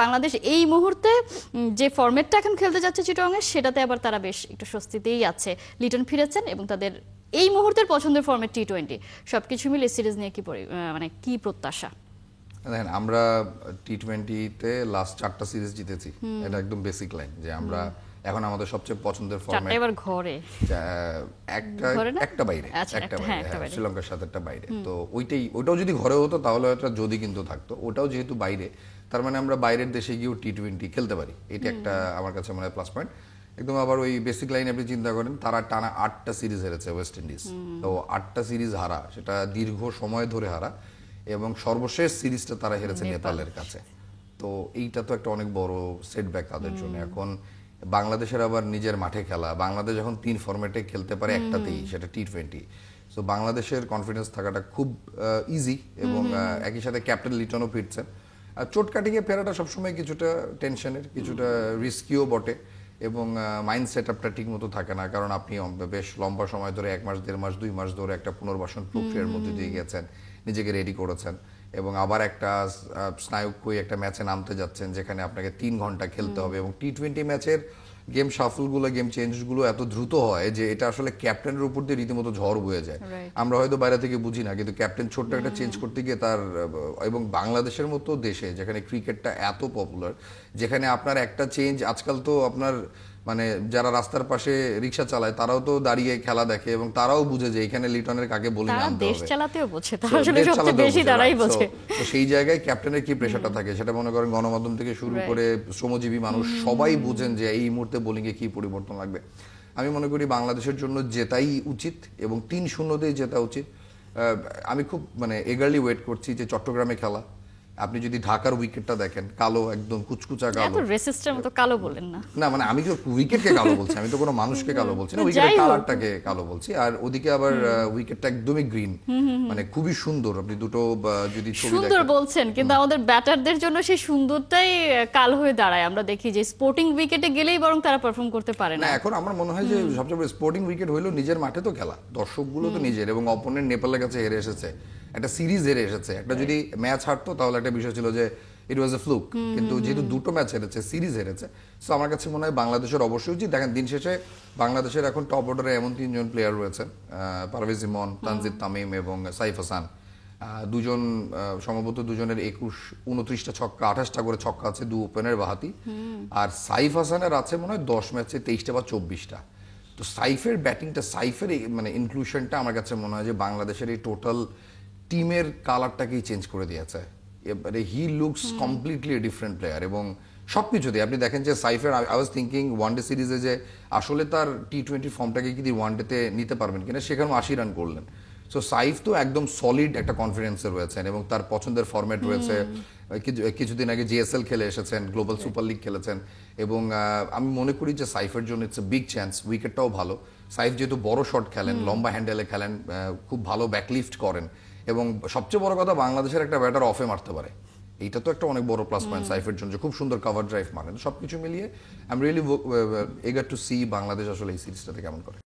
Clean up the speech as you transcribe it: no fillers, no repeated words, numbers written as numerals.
বাংলাদেশ এই মুহূর্তে যে ফরম্যাটটা এখন খেলতে যাচ্ছে চিটাগংয়ে, সেটাতে আবার তারা বেশ একটু স্বস্তিতেই আছে। লিটন ফিরেছেন এবং তাদের এই মুহূর্তের পছন্দের ফরম্যাট টি-20। সবকিছু মিলে সিরিজ নিয়ে মানে কি প্রত্যাশা? দেখেন, আমরা টি-20-তে লাস্ট 4টা সিরিজ জিতেছি। এটা একদম বেসিক লাইন যে আমরা এখন আমাদের সবচেয়ে পছন্দের ফরম্যাট এবার ঘরে একটা বাইরে, শ্রীলঙ্কার সাথে একটা বাইরে। তো ওইটাও যদি ঘরে হতো তাহলে একটা যদি কিন্তু থাকতো। ওটাও যেহেতু বাইরে, তার মানে আমরা বাইরের দেশে গিয়েও টি-20 খেলতে পারি। এটা একটা আমার কাছে মনে হয় প্লাস পয়েন্ট। একদম আবার ওই বেসিক লাইন আপনি চিন্তা করেন, তারা টানা 8টা সিরিজ হেরেছে ওয়েস্ট ইন্ডিজ। তো 8টা সিরিজ হারা, সেটা দীর্ঘ সময় ধরে হারা, এবং সর্বশেষ সিরিজটা তারা হেরেছে নেপালের কাছে। তো এইটা তো একটা অনেক বড় সেটব্যাক তাদের জন্য। এখন বাংলাদেশের আবার নিজের মাঠে খেলা, বাংলাদেশ যখন 3 ফরম্যাটে খেলতে পারে একটাতেই, সেটা টি-20। সো বাংলাদেশের কনফিডেন্স থাকাটা খুব ইজি, এবং একই সাথে ক্যাপ্টেন লিটনও ফিরছেন। আর চোট কাটিয়ে ফেরাটা সবসময় কিছুটা টেনশনের, কিছুটা রিস্কিও বটে, এবং মাইন্ড সেট আপটা ঠিক মতো থাকে না। কারণ আপনি বেশ লম্বা সময় ধরে 1 মাস, 1.5 মাস, 2 মাস ধরে একটা পুনর্বাসন প্রক্রিয়ার মধ্যে দিয়ে গেছেন, নিজেকে রেডি করেছেন, এবং আবার একটা স্নায়ুক্ষয়ী একটা ম্যাচে নামতে যাচ্ছেন যেখানে আপনাকে 3 ঘন্টা খেলতে হবে। এবং টি-20 ম্যাচের গেম শাফলগুলো, গেম চেঞ্জগুলো এত দ্রুত হয় যে এটা আসলে ক্যাপ্টেনের উপর দিয়ে রীতিমতো ঝড় বয়ে যায়। আমরা হয়তো বাইরে থেকে বুঝি না, কিন্তু ক্যাপ্টেন ছোট্ট একটা চেঞ্জ করতে গিয়ে তার, এবং বাংলাদেশের মতো দেশে যেখানে ক্রিকেটটা এত পপুলার, যেখানে আপনার একটা চেঞ্জ, আজকাল তো আপনার মানে যারা রাস্তার পাশে রিক্সা চালায় তারাও তো দাঁড়িয়ে খেলা দেখে, এবং তারাও বুঝে যে এখানে লিটনের কাকে বোলিং আনতে হবে। দেশ চালাতেও বোঝে, তারা আসলে সবচেয়ে বেশি তারাই বোঝে। তো সেই জায়গায় ক্যাপ্টেনের কি প্রেসারটা থাকে সেটা মনে করেন গণমাধ্যম থেকে শুরু করে শ্রমজীবী মানুষ সবাই বুঝেন যে এই মুহূর্তে বোলিং এ কি পরিবর্তন লাগবে। আমি মনে করি বাংলাদেশের জন্য জেতাই উচিত, এবং 3-0তেই জেতা উচিত। আমি খুব এগারলি ওয়েট করছি যে চট্টগ্রামে খেলা। আপনি যদি ঢাকার উইকেটটা দেখেন, কালো, একদম কুচকুচা কালো। এত রেসিস্টের মতো কালো বলেন না। না, আমি তো উইকেটকে কালো বলছি, আমি তো কোনো মানুষকে কালো বলছি না, উইকেটের কালারটাকে কালো বলছি। আর ওদিকে আবার উইকেটটা একদমই গ্রিন, খুবই সুন্দর। আপনি দুটো যদি ছবি দেখেন, সুন্দর বলছেন, কিন্তু আমাদের ব্যাটারদের জন্য সেই সুন্দরটাই কালো হয়ে দাঁড়ায়। আমরা দেখি যে স্পোর্টিং উইকেটে গেলেই বরং তারা পারফর্ম করতে পারে না। এখন আমার মনে হয় যে সবচেয়ে বড় স্পোর্টিং উইকেট হইলো নিজের মাঠে তো খেলা, দর্শকগুলো তো নিজের, এবং অপোনেন্ট নেপালের কাছে হেরে এসেছে, একটা সিরিজ হেরে এসেছে। একটা যদি ম্যাচ হারতো তাহলে একটা বিষয় ছিল যে ইট ওয়াজ এ ফ্লুক, কিন্তু যেহেতু দুটো ম্যাচ হেরেছে, সিরিজ হেরেছে, সো আমার কাছে মনে হয় বাংলাদেশের অবশ্যই উচিত। দেখেন, দিন শেষে বাংলাদেশের এখন টপ অর্ডারে এমন 3 জন প্লেয়ার রয়েছেন, পারভেজ ইমন, তানজিদ তামিম এবং সাইফ হাসান। দুজন সম্ভবত দুজনের 29টা ছক্কা, 28টা করে ছক্কা আছে, 2 ওপেনের বাহাতি। আর সাইফ হাসানের আছে মনে হয় 10 ম্যাচে 23টা বা 24টা। তো সাইফের ব্যাটিংটা, সাইফের ইনক্লুশনটা আমার কাছে মনে হয় যে বাংলাদেশের এই টোটাল টিমের কালারটাকেই চেঞ্জ করে দিয়েছে। এবারে he looks completely different player, এবং সবকিছুতে আপনি দেখেন যে সাইফের, আই ওয়াজ থিঙ্কিং ওয়ানডে সিরিজে যে আসলে তার টি-20 ফর্মটাকে কি ওয়ানডেতে নিতে পারবেন কিনা, সেখানেও 80 রান করলেন। সো সাইফ তো একদম সলিড একটা কনফিডেন্সে রয়েছেন, এবং তার পছন্দের ফরম্যাট রয়েছে। কিছুদিন আগে জিএসএল খেলে এসেছেন, গ্লোবাল সুপার লিগ খেলেছেন, এবং আমি মনে করি যে সাইফের জন্য ইটস এ বিগ চান্স। উইকেটটাও ভালো, সাইফ যেহেতু বড় শট খেলেন, লম্বা হ্যান্ডেলে খেলেন, খুব ভালো ব্যাকলিফট করেন, এবং সবচেয়ে বড় কথা বাংলাদেশের একটা ব্যাটার অফে মারতে পারে। এইটা তো একটা অনেক বড় প্লাস পয়েন্ট সাইফের জন্য, খুব সুন্দর কভার ড্রাইভ মারেন। সবকিছু মিলিয়ে I am really eager to see Bangladesh আসলে এই সিরিজটাতে কেমন করে।